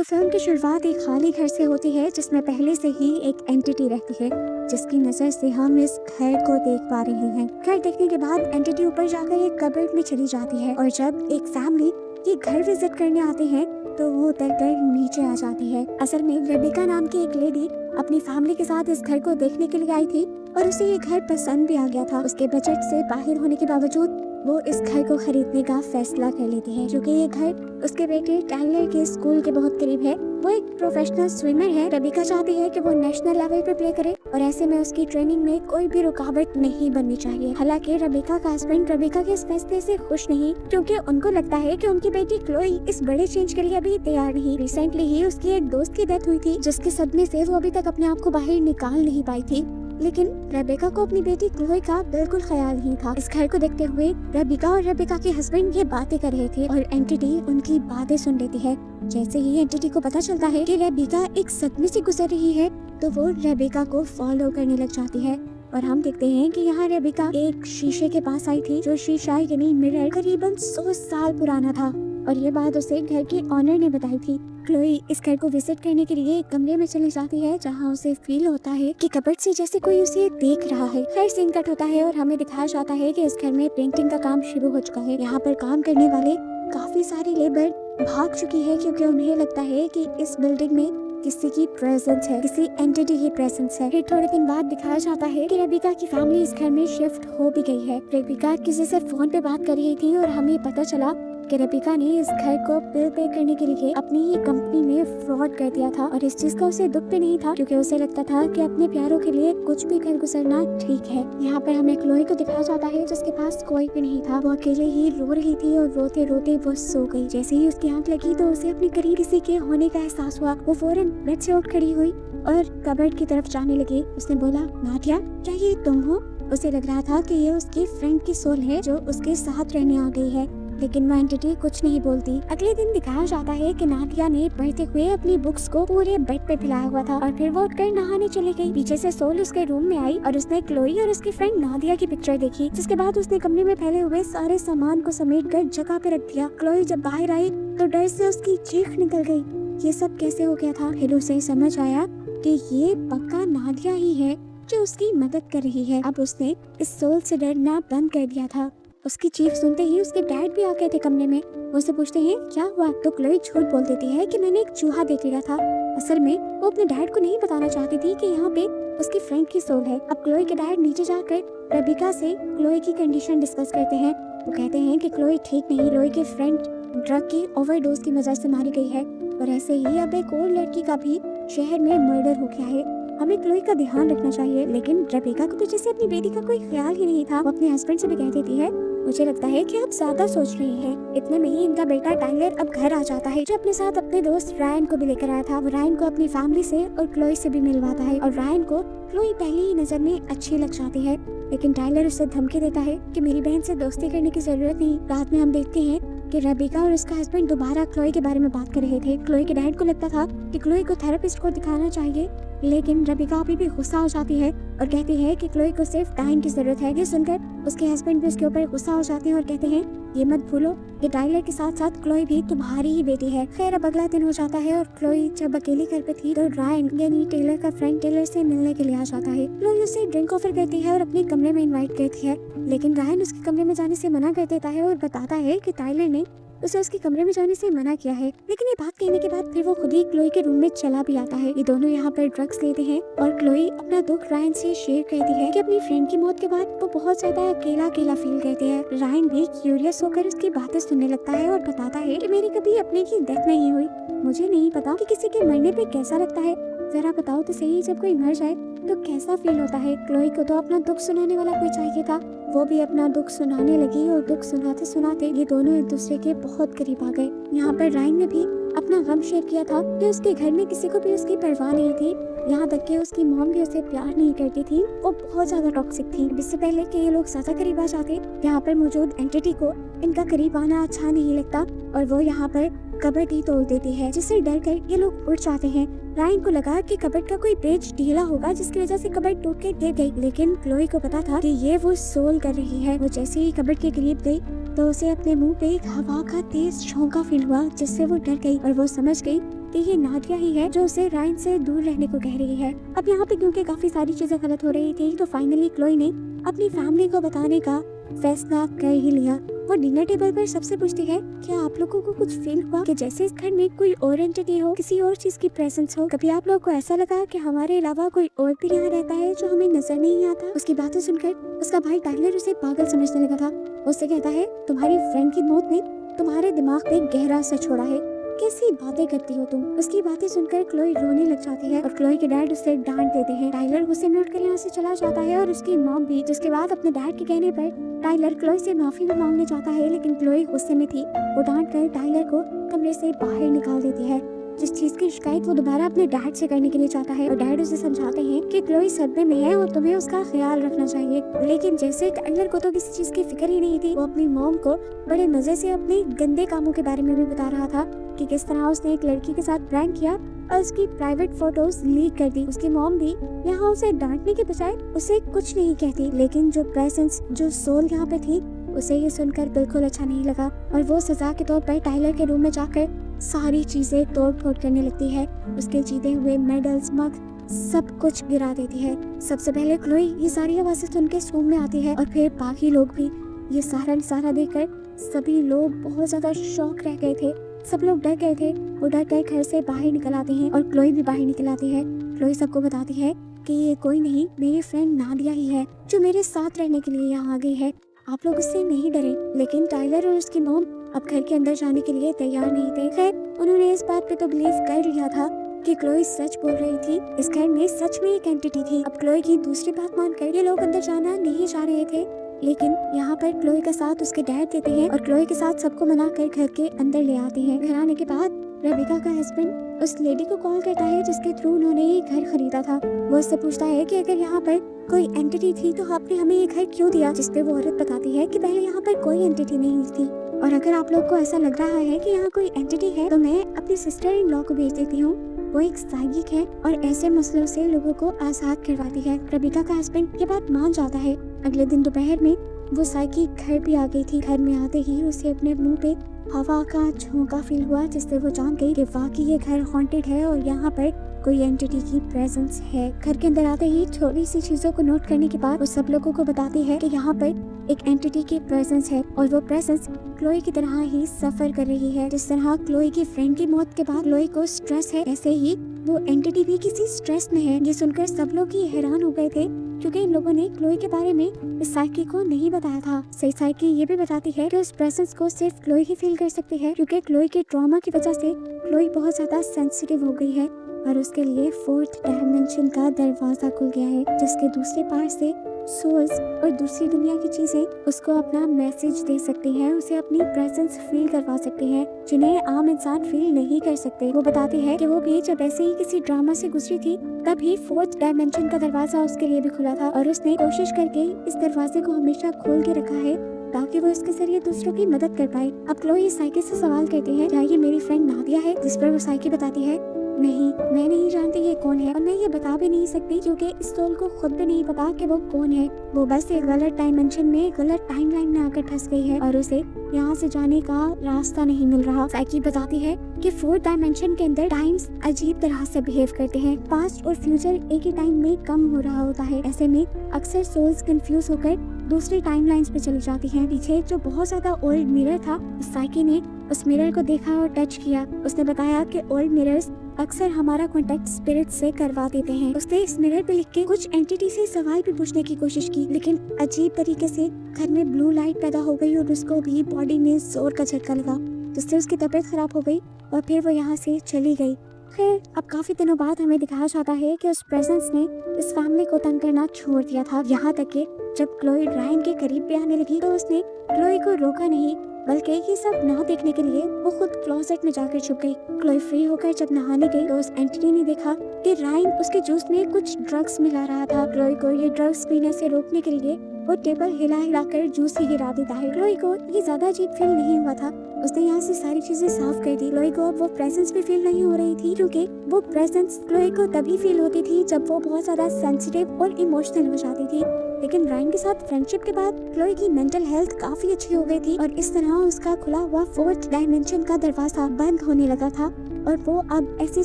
तो फिल्म की शुरुआत एक खाली घर से होती है जिसमें पहले से ही एक एंटिटी रहती है जिसकी नजर से हम इस घर को देख पा रहे हैं। घर देखने के बाद एंटिटी ऊपर जाकर एक कबर्ड में चली जाती है और जब एक फैमिली ये घर विजिट करने आते हैं तो वो डर कर नीचे आ जाती है। असल में रेबिका नाम की एक लेडी अपनी फैमिली के साथ इस घर को देखने के लिए आई थी और उसे ये घर पसंद भी आ गया था। उसके बजट से बाहर होने के बावजूद वो इस घर को खरीदने का फैसला कर लेती है क्योंकि ये घर उसके बेटे टाइलर के स्कूल के बहुत करीब है। वो एक प्रोफेशनल स्विमर है। रेबिका चाहती है कि वो नेशनल लेवल पर प्ले करे और ऐसे में उसकी ट्रेनिंग में कोई भी रुकावट नहीं बननी चाहिए। हालांकि रेबिका का हस्बैंड रेबिका के इस फैसले से खुश नहीं क्योंकि उनको लगता है कि उनकी बेटी क्लोई इस बड़े चेंज के लिए अभी तैयार नहीं। रिसेंटली ही उसकी एक दोस्त की डेथ हुई थी जिसके सदमे से वो अभी तक अपने आप को बाहर निकाल नहीं पाई थी, लेकिन रेबिका को अपनी बेटी क्लोई का बिल्कुल ख्याल नहीं था। इस घर को देखते हुए रेबिका और रेबिका के हस्बैंड ये बातें कर रहे थे और एंटिटी उनकी बातें सुन लेती है। जैसे ही एंटिटी को पता चलता है कि रेबिका एक सदमे से गुजर रही है तो वो रेबिका को फॉलो करने लग जाती है और हम देखते हैं कि यहाँ रेबिका एक शीशे के पास आई थी जो शीशा यानी मिरर करीबन 100 साल पुराना था और ये बात उसे घर के ऑनर ने बताई थी। क्लोई इस घर को विजिट करने के लिए एक कमरे में चली जाती है जहाँ उसे फील होता है कि कबर्ड से जैसे कोई उसे देख रहा है। फिर सीन कट होता है और हमें दिखाया जाता है कि इस घर में पेंटिंग का काम शुरू हो चुका है। यहाँ पर काम करने वाले काफी सारी लेबर भाग चुकी है क्योंकि उन्हें लगता है कि इस बिल्डिंग में किसी की प्रेजेंस है, किसी एंटिटी की प्रेजेंस है। फिर थोड़े दिन बाद दिखाया जाता है कि रेबिका की फैमिली इस घर में शिफ्ट हो भी गई है। रेबिका किसी से फोन पे बात कर रही थी और हमें पता चला कि रेबिका ने इस घर को बिल पे करने के लिए अपनी ही कंपनी में फ्रॉड कर दिया था और इस चीज का उसे दुख भी नहीं था क्योंकि उसे लगता था कि अपने प्यारों के लिए कुछ भी कर गुजरना ठीक है। यहाँ पर हमें क्लोई को दिखाया जाता है जिसके पास कोई भी नहीं था। वो अकेले ही रो रही थी और रोते रोते वो सो गई। जैसे ही उसकी आंख लगी तो उसे अपने करीब किसी के होने का एहसास हुआ। वो फौरन बेड से उठ खड़ी हुई और कबर्ड की तरफ जाने लगी। उसने बोला, नादिया क्या ये तुम हो? उसे लग रहा था कि ये उसकी फ्रेंड की सोल है जो उसके साथ रहने आ गई है, लेकिन वो एंटिटी कुछ नहीं बोलती। अगले दिन दिखाया जाता है कि नादिया ने पढ़ते हुए अपनी बुक्स को पूरे बेड पे फैलाया हुआ था और फिर वो उठकर नहाने चली गई। पीछे से सोल उसके रूम में आई और उसने क्लोई और उसकी फ्रेंड नादिया की पिक्चर देखी, जिसके बाद उसने कमरे में फैले हुए सारे सामान को समेटकर जगह पे रख दिया। क्लोई जब बाहर आई तो डर से उसकी चीख निकल गई। ये सब कैसे हो गया था? फिर उसे समझ आया कि ये पक्का नादिया ही है जो उसकी मदद कर रही है। अब उसने इस सोल से डरना बंद कर दिया था। उसकी चीख सुनते ही उसके डैड भी आ गए थे कमरे में। वो उससे पूछते हैं क्या हुआ, तो क्लोई झूठ बोल देती है कि मैंने एक चूहा देख लिया था। असल में वो अपने डैड को नहीं बताना चाहती थी कि यहाँ पे उसकी फ्रेंड की सोल है। अब क्लोई के डैड नीचे जाकर रेबिका से क्लोई की कंडीशन डिस्कस करते हैं। वो कहते हैं कि क्लोई ठीक नहीं, क्लोई की फ्रेंड ड्रग की ओवरडोज की वजह से मारी गई है और ऐसे ही अब एक और लड़की का भी शहर में मर्डर हो गया है। हमें क्लोई का ध्यान रखना चाहिए। लेकिन रेबिका को तो जैसे अपनी बेटी का कोई ख्याल ही नहीं था। वो अपने हस्बैंड से भी कह देती है, मुझे लगता है कि आप ज्यादा सोच रही हैं। इतने में ही इनका बेटा टाइलर अब घर आ जाता है जो अपने साथ अपने दोस्त रायन को भी लेकर आया था। वो रायन को अपनी फैमिली से और क्लोई से भी मिलवाता है और रायन को क्लोई पहली ही नजर में अच्छी लग जाती है, लेकिन टाइलर उसे धमकी देता है कि मेरी बहन से दोस्ती करने की जरूरत नहीं। रात में हम देखते हैं कि रेबिका और उसका हस्बैंड दोबारा क्लोई के बारे में बात कर रहे थे। क्लोई के डैड को लगता था कि क्लोई को थेरेपिस्ट को दिखाना चाहिए, लेकिन रेबिका अभी भी गुस्सा हो जाती है और कहती है कि क्लोई को सिर्फ टाइम की जरूरत है। ये सुनकर उसके हस्बैंड भी उसके ऊपर गुस्सा हो जाते हैं और कहते हैं, ये मत भूलो कि टाइलर के साथ साथ क्लोई भी तुम्हारी ही बेटी है। खैर अब अगला दिन हो जाता है और क्लोई जब अकेली घर पे थी तो रायन यानी टेलर का फ्रेंड टेलर से मिलने के लिए आ जाता है। क्लोई उसे ड्रिंक ऑफर करती है और अपने कमरे में इनवाइट करती है, लेकिन रायन उसके कमरे में जाने से मना कर देता है और बताता है कि टाइलर ने उसे उसके कमरे में जाने से मना किया है। लेकिन ये बात कहने के बाद फिर वो खुद ही क्लोई के रूम में चला भी आता है। ये दोनों यहाँ पर ड्रग्स लेते हैं और क्लोई अपना दुख रायन से शेयर करती है कि अपनी फ्रेंड की मौत के बाद वो बहुत ज्यादा अकेला अकेला फील करती है। रायन भी क्यूरियस होकर उसकी बातें सुनने लगता है और बताता है कि मेरी कभी अपने की डेथ नहीं हुई, मुझे नहीं पता कि किसी के मरने पे कैसा लगता है, जरा बताओ तो सही, जब कोई मर जाए तो कैसा फील होता है। क्लोई को तो अपना दुख सुनाने वाला कोई चाहिए था। वो भी अपना दुख सुनाने लगी और दुख सुनाते सुनाते ये दोनों एक दूसरे के बहुत करीब आ गए। यहाँ पर रायन ने भी अपना गम शेयर किया था कि उसके घर में किसी को भी उसकी परवाह नहीं थी, यहाँ तक कि उसकी मॉम भी उसे प्यार नहीं करती थी। वो बहुत ज्यादा टॉक्सिक थी। इससे पहले कि ये लोग ज्यादा करीब आ जाते, यहाँ पर मौजूद एंटिटी को इनका करीब आना अच्छा नहीं लगता और वो यहाँ पर कबर्ड ही तोड़ देती है, जिससे डर कर ये लोग उड़ जाते हैं। रायन को लगा कि कबर्ड का कोई पेज ढीला होगा जिसकी वजह से कबर्ड टूट के गिर गई, लेकिन क्लोई को पता था कि ये वो सोल कर रही है। वो जैसे ही कबर्ड के करीब गई तो उसे अपने मुंह पे एक हवा का तेज झोंका फील हुआ जिससे वो डर गई और वो समझ गई कि ये नादिया ही है जो उसे रायन से दूर रहने को कह रही है। अब यहाँ पे क्योंकि काफी सारी चीजें गलत हो रही थी तो फाइनली क्लोई ने अपनी फैमिली को बताने का फैसला कर ही लिया। वो डिनर टेबल पर सबसे पूछती है, क्या आप लोगों को कुछ फील हुआ कि जैसे इस घर में कोई और एंटिटी हो, किसी और चीज की प्रेजेंस हो? कभी आप लोगों को ऐसा लगा कि हमारे अलावा कोई और भी यहाँ रहता है जो हमें नजर नहीं आता? उसकी बातें सुनकर उसका भाई टाइलर उसे पागल समझने लगा था। उससे कहता है, तुम्हारी फ्रेंड की मौत ने तुम्हारे दिमाग पे गहरा असर छोड़ा है, कैसी बातें करती हो तुम? उसकी बातें सुनकर क्लोई रोने लग जाती है और क्लोई के डैड उसे डांट देते हैं। टाइलर गुस्से में उठकर यहाँ से चला जाता है और उसकी मॉम भी, जिसके बाद अपने डैड के कहने पर टाइलर क्लोई से माफी भी मांगने चाहता है, लेकिन क्लोई गुस्से में थी। वो डांट कर टाइलर को कमरे से बाहर निकाल देती है। जिस चीज की शिकायत वो दोबारा अपने डैड से करने के लिए चाहता है और डैड उसे समझाते हैं कि क्लोई सदमे में है और तुम्हें उसका ख्याल रखना चाहिए। लेकिन जैसे टाइलर को तो किसी चीज की फिक्र ही नहीं थी, वो अपनी मॉम को बड़े मजे से अपने गंदे कामों के बारे में भी बता रहा था कि किस तरह उसने एक लड़की के साथ प्रैंक किया और उसकी प्राइवेट फोटोज लीक कर दी। उसकी मॉम भी यहाँ उसे डांटने के बजाय उसे कुछ नहीं कहती, लेकिन जो प्रेजेंस, जो सोल यहाँ पे थी, उसे ये सुनकर बिल्कुल अच्छा नहीं लगा और वो सजा के तौर पर टाइलर के रूम में जाकर सारी चीजें तोड़ फोड़ करने लगती है। उसके जीते हुए मेडल्स, मग, सब कुछ गिरा देती है। सबसे पहले क्लोई ये सारी आवाजें सुन के रूम में आती है और फिर बाकी लोग भी। ये सारा देखकर सभी लोग बहुत ज्यादा शॉक रह गए थे। सब लोग डर गए थे। वो डर कर घर से बाहर निकल आते हैं और क्लोई भी बाहर निकल आती है। क्लोई सबको बताती है कि ये कोई नहीं, मेरी फ्रेंड नादिया ही है जो मेरे साथ रहने के लिए यहाँ आ गई है। आप लोग उससे नहीं डरे। लेकिन टाइलर और उसकी मॉम अब घर के अंदर जाने के लिए तैयार नहीं थे। खैर, उन्होंने इस बात पे तो बिलीव कर लिया था कि क्लोई सच बोल रही थी, इस घर में सच में एक एंटिटी थी। अब क्लोई की दूसरी बात मानकर ये लोग अंदर जाना नहीं चाह रहे थे, लेकिन यहाँ पर क्लोई का साथ उसके डैड देते हैं और क्लोई के साथ सबको मनाकर घर के अंदर ले आते हैं। घर आने के बाद रेबिका का हस्बैंड उस लेडी को कॉल करता है जिसके थ्रू उन्होंने ये घर खरीदा था। वो उससे पूछता है कि अगर यहाँ पर कोई एंटिटी थी तो आपने हमें ये घर क्यों दिया? जिसपे वो औरत बताती है कि पहले यहाँ पर कोई एंटिटी नहीं थी और अगर आप लोग को ऐसा लग रहा है कि यहाँ कोई एंटिटी है तो मैं अपनी सिस्टर इन लॉ को भेज देती हूँ। वो एक साइकिक है और ऐसे मसलों से लोगों को आजाद करवाती है। रेबिका का हस्बैंड ये बात मान जाता है। अगले दिन दोपहर में वो साइकिक घर भी आ गई थी। घर में आते ही उसे अपने मुंह पे हवा का झोंका फील हुआ, जिससे वो जान गई कि वाकई ये घर हॉन्टेड है और यहाँ पर कोई एंटिटी की प्रेजेंस है। घर के अंदर आते ही थोड़ी सी चीजों को नोट करने के बाद वो सब लोगों को बताती है कि यहाँ पर एक एंटिटी की प्रेजेंस है और वो प्रेजेंस क्लोई की तरह ही सफर कर रही है। जिस तरह क्लोई की फ्रेंड की मौत के बाद क्लोई को स्ट्रेस है, ऐसे ही वो एंटिटी भी किसी स्ट्रेस में है। ये सुनकर सब लोग ही हैरान हो गए थे क्योंकि इन लोगों ने क्लोई के बारे में इस साइकी को नहीं बताया था। सही साइकी ये भी बताती है कि उस प्रेजेंस को सिर्फ क्लोई ही फील कर सकती है क्योंकि क्लोई के ट्रॉमा की वजह से क्लोई बहुत ज्यादा सेंसिटिव हो गई है और उसके लिए फोर्थ डायमेंशन का दरवाजा खुल गया है, जिसके दूसरे पार से सोल्स और दूसरी दुनिया की चीजें उसको अपना मैसेज दे सकती हैं, उसे अपनी प्रेजेंस फील करवा सकती हैं, जिन्हें आम इंसान फील नहीं कर सकते। वो बताती है कि वो भी जब ऐसे ही किसी ड्रामा से गुजरी थी तभी फोर्थ डायमेंशन का दरवाजा उसके लिए भी खुला था और उसने कोशिश करके इस दरवाजे को हमेशा खोल के रखा है ताकि वो इसके जरिए दूसरों की मदद कर पाए। अब क्लोई साइकी से सवाल करती है, क्या ये मेरी फ्रेंड नादिया है? जिस पर वो साइकी बताती है, नहीं, मैं नहीं जानती ये कौन है और मैं ये बता भी नहीं सकती क्योंकि इस सोल को खुद भी नहीं पता कि वो कौन है। वो बस एक गलत डायमेंशन में, गलत टाइमलाइन में आकर फंस गई है और उसे यहाँ से जाने का रास्ता नहीं मिल रहा। साइकी बताती है कि फोर्थ डायमेंशन के अंदर टाइम्स अजीब तरह से बिहेव करते हैं। पास्ट और फ्यूचर एक ही टाइम में कम हो रहा होता है। ऐसे में अक्सर सोल्स कंफ्यूज होकर दूसरी टाइमलाइंस पे चली जाती हैं। पीछे जो बहुत ज्यादा ओल्ड मिरर था, साइकी ने उस मिरर को देखा और टच किया। उसने बताया कि ओल्ड मिरर्स अक्सर हमारा कांटेक्ट स्पिरिट से करवा देते हैं। उसने इस मिरर पे लिख के कुछ एंटिटी से सवाल भी पूछने की कोशिश की, लेकिन अजीब तरीके से घर में ब्लू लाइट पैदा हो गई और उसको भी बॉडी में जोर का झटका लगा, जिससे उसकी तबीयत खराब हो गई और फिर वो यहाँ से चली गई। खैर, अब काफी दिनों बाद हमें दिखाया जाता है कि उस प्रेजेंस ने इस फैमिली को तंग करना छोड़ दिया था, यहाँ तक कि जब क्लोई रायन के करीब भी आने लगी तो उसने क्लोई को रोका नहीं, बल्कि ये सब ना देखने के लिए वो खुद क्लोजेट में जाकर छुप गई। क्लोई फ्री होकर जब नहाने गई तो उस एंटिटी ने देखा कि रायन उसके जूस में कुछ ड्रग्स मिला रहा था। क्लोई को ये ड्रग्स पीने से रोकने के लिए वो टेबल हिला कर जूस ही गिरा देता है। क्लोई को ये ज्यादा अजीब फील नहीं हुआ था, उसने यहाँ से सारी चीजें साफ कर दी। क्लोई को अब वो प्रेजेंस भी फील नहीं हो रही थी क्योंकि वो प्रेजेंस क्लोई को तभी फील होती थी जब वो बहुत ज्यादा सेंसिटिव और इमोशनल हो जाती थी। लेकिन रायन के साथ फ्रेंडशिप के बाद क्लोई की मेंटल हेल्थ काफी अच्छी हो गई थी और इस तरह उसका खुला हुआ फोर्थ डायमेंशन का दरवाजा बंद होने लगा था और वो अब ऐसी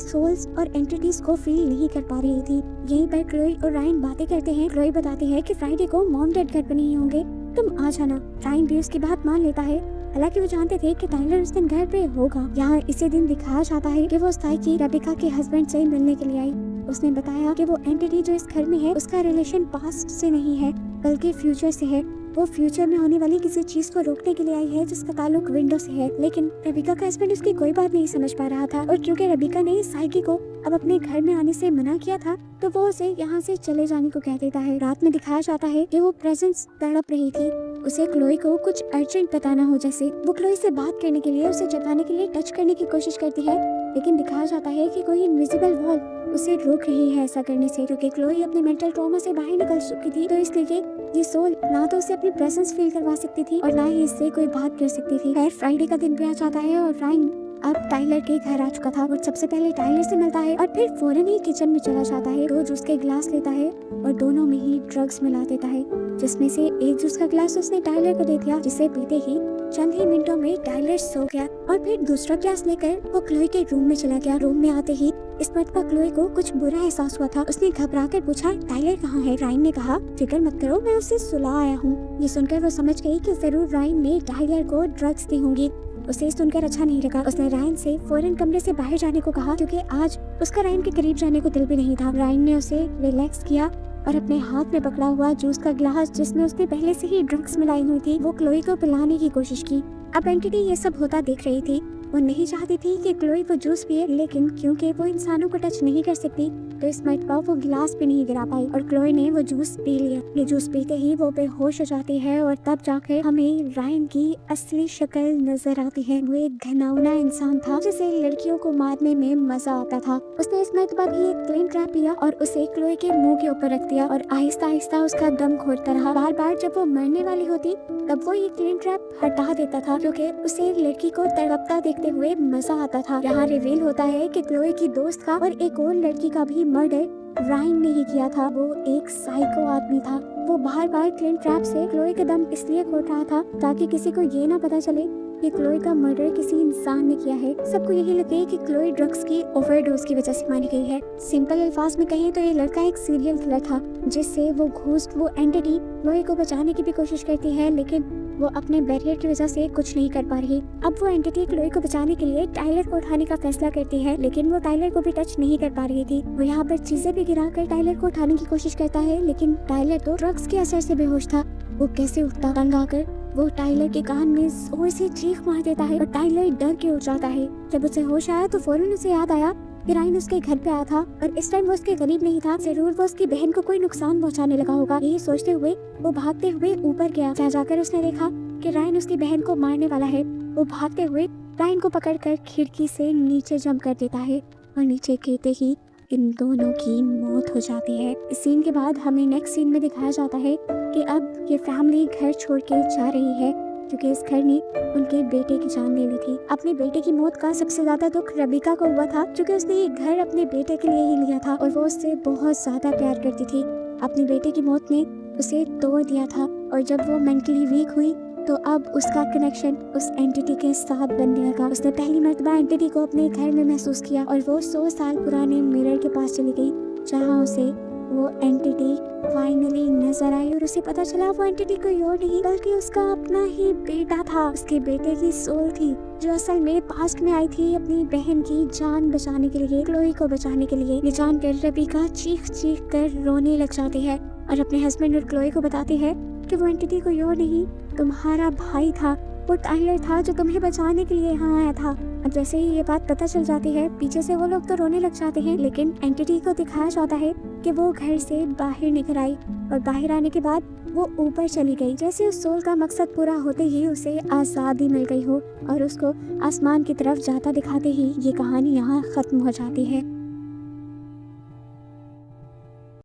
सोल्स और एंटिटीज को फील नहीं कर पा रही थी। यहीं पर क्लोई और रायन बातें करते हैं। क्लोई बताती है कि फ्राइडे को मॉम डैड घर पर नहीं होंगे, तुम आ जाना। रायन भी उसकी बात मान लेता है, हालांकि वो जानते थे कि टाइलर उस दिन घर पे होगा। यहाँ इसी दिन दिखाया जाता है कि वो साइकी रेबिका के हस्बैंड से मिलने के लिए आई। उसने बताया कि वो एंटिटी जो इस घर में है उसका रिलेशन पास्ट से नहीं है बल्कि फ्यूचर से है। वो फ्यूचर में होने वाली किसी चीज को रोकने के लिए आई है जिसका ताल्लुक विंडो से है। लेकिन रेबिका का हस्बैंड उसकी कोई बात नहीं समझ पा रहा था, और क्योंकि रेबिका ने साइकी को अब अपने घर में आने से मना किया था तो वो उसे यहाँ से चले जाने को कह देता है। रात में दिखाया जाता है कि वो प्रेजेंस तड़प रही थी। उसे क्लोई को कुछ अर्जेंट बताना हो जैसे। वो क्लोई से बात करने के लिए, उसे जताने के लिए टच करने की कोशिश करती है, लेकिन दिखाया जाता है कि कोई इनविजिबल वॉल उसे रोक रही है ऐसा करने से, क्योंकि क्लोई अपने मेंटल ट्रॉमा से बाहर निकल चुकी थी। तो इसलिए ये सोल ना तो उसे अपनी प्रेजेंस फील करवा सकती थी और ना ही इससे कोई बात कर सकती थी। खैर फ्राइडे का दिन भी आ जाता है और रायन अब टाइलर के घर आ चुका था। वो सबसे पहले टाइलर से मिलता है और फिर फौरन ही किचन में चला जाता है। दो जूस के गिलास लेता है और दोनों में ही ड्रग्स मिला देता है, जिसमें से एक जूस का गिलास उसने टाइलर को दे दिया, जिसे पीते ही चंद ही मिनटों में टाइलर सो गया। और फिर दूसरा गिलास लेकर वो क्लोई के रूम में चला गया। रूम में आते ही इस मर्तबा क्लोई को कुछ बुरा एहसास हुआ था। उसने घबरा कर पूछा, टाइलर कहाँ है? रायन ने कहा, फिक्र मत करो, मैं उसे सुला आया हूँ। ये सुनकर वो समझ गई कि जरूर रायन ने टाइलर को ड्रग्स दी होंगी। उसे सुनकर अच्छा नहीं लगा। उसने रायन से फौरन कमरे से बाहर जाने को कहा, क्योंकि आज उसका रायन के करीब जाने को दिल भी नहीं था। रायन ने उसे रिलैक्स किया और अपने हाथ में पकड़ा हुआ जूस का गिलास, जिसमें उसने पहले से ही ड्रग्स मिलाई हुई थी, वो क्लोई को पिलाने की कोशिश की। अब एंटिटी ये सब होता देख रही थी। वो नहीं चाहती थी कि क्लोई वो जूस पिए, लेकिन क्योंकि वो इंसानों को टच नहीं कर सकती तो इस मर्तबा वो गिलास पे नहीं गिरा पाई और क्लोई ने वो जूस पी लिया। ये जूस पीते ही वो बेहोश हो जाती है और तब जाकर हमें रायन की असली शक्ल नजर आती है। वो एक घिनौना इंसान था जिसे लड़कियों को मारने में मजा आता था। उसने इस मर्तबा भी एक क्लीन ट्रैप लिया और उसे क्लोई के मुंह के ऊपर रख दिया और आहिस्ता आहिस्ता उसका दम घोटता रहा। बार बार जब वो मरने वाली होती तब वो ये क्लीन ट्रैप हटा देता था, क्योंकि उसे लड़की को तड़पता देखते हुए मजा आता था। यहाँ रिवील होता है कि क्लोई की दोस्त का और एक और लड़की का भी मर्डर रायन ने ही किया था। वो एक साइको आदमी था। वो बार बार क्लीन ट्रैप से क्लोई का दम इसलिए घोट रहा था ताकि किसी को ये ना पता चले कि क्लोई का मर्डर किसी इंसान ने किया है। सबको यही लगे कि क्लोई ड्रग्स की ओवरडोज की वजह से मारी गई है। सिंपल अल्फाज में कहें तो ये लड़का एक सीरियल किलर था, जिससे वो घोस्ट, वो एंटिटी क्लोई को बचाने की भी कोशिश करती है, लेकिन वो अपने बैरियर की वजह से कुछ नहीं कर पा रही। अब वो एंटिटी क्लोई को बचाने के लिए टाइलर को उठाने का फैसला करती है, लेकिन वो टाइलर को भी टच नहीं कर पा रही थी। वो यहाँ पर चीजें भी गिरा कर टाइलर को उठाने की कोशिश करता है, लेकिन टाइलर तो ड्रग्स के असर से बेहोश था। वो कैसे उठता? तंग आकर वो टाइलर के कान में जोर से चीख मार देता है और टाइलर डर के उठ जाता है। जब उसे होश आया तो फौरन उसे याद आया कि रायन उसके घर पे आया था और इस टाइम वो उसके करीब नहीं था। जरूर वो उसकी बहन को कोई नुकसान पहुंचाने लगा होगा। यही सोचते हुए वो भागते हुए ऊपर गया। जहाँ जाकर उसने देखा कि रायन उसकी बहन को मारने वाला है। वो भागते हुए रायन को पकड़कर खिड़की से नीचे जंप कर देता है और नीचे गिरते ही इन दोनों की मौत हो जाती है। इस सीन के बाद हमें नेक्स्ट सीन में दिखाया जाता है कि अब ये फैमिली घर छोड़ के जा रही है, क्योंकि इस घर ने उनके बेटे की जान ले ली थी। अपने बेटे की मौत का सबसे ज्यादा दुख रेबिका को हुआ था, क्योंकि उसने ये घर अपने बेटे के लिए ही लिया था और वो उससे बहुत ज्यादा प्यार करती थी। अपने बेटे की मौत ने उसे तोड़ दिया था और जब वो मेंटली वीक हुई तो अब उसका कनेक्शन उस एंटिटी के साथ बनने लगा। उसने पहली मर्तबा एंटिटी को अपने घर में महसूस किया और वो 100 साल पुराने मिरर के पास चली गई, जहाँ उसे वो एंटिटी फाइनली नजर आई और उसे पता चला वो एंटिटी कोई और नहीं बल्कि उसका अपना ही बेटा था। उसके बेटे की सोल थी, जो असल में पास्ट में आई थी अपनी बहन की जान बचाने के लिए, क्लोई को बचाने के लिए। ये जानकर रेबिका चीख चीख कर रोने लग जाती है और अपने हस्बैंड और क्लोई को बताती है कि वो एंटिटी कोई और नहीं, तुम्हारा भाई था। वो टाइलर था जो तुम्हें बचाने के लिए यहाँ आया था। अब जैसे ही ये बात पता चल जाती है, पीछे से वो लोग तो रोने लग जाते हैं, लेकिन एंटिटी को दिखाया जाता है कि वो घर से बाहर निकल आई और बाहर आने के बाद वो ऊपर चली गई, जैसे उस सोल का मकसद पूरा होते ही उसे आज़ादी मिल गई हो और उसको आसमान की तरफ जाता दिखाते ही ये कहानी यहाँ खत्म हो जाती है।